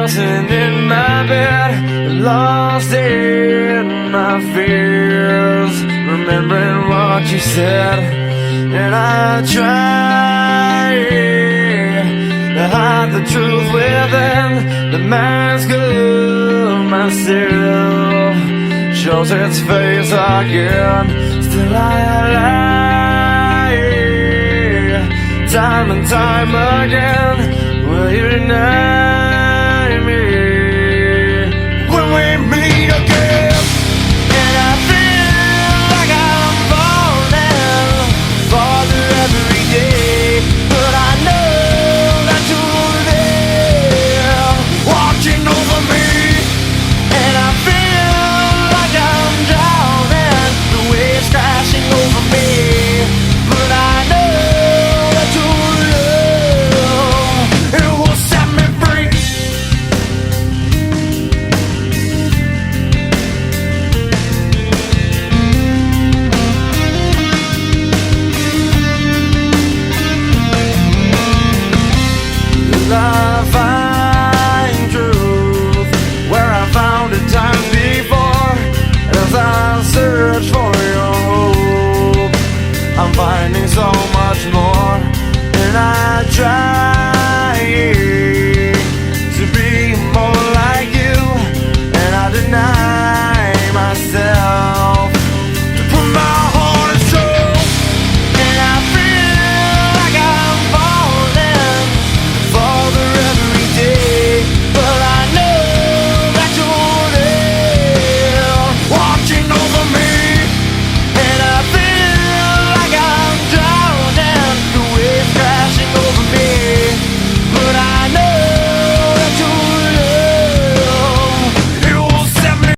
tossing in my bed, lost in my fears, remembering what you said. And I try to hide the truth within the mask of myself, shows its face again. Still I lie, time and time again. Will you deny me when we meet again? And I feel like I'm falling farther every day, but I know that you're there watching over me. And I feel like I'm drowning, the waves crashing over me, but I know that your love, it will set me free. Love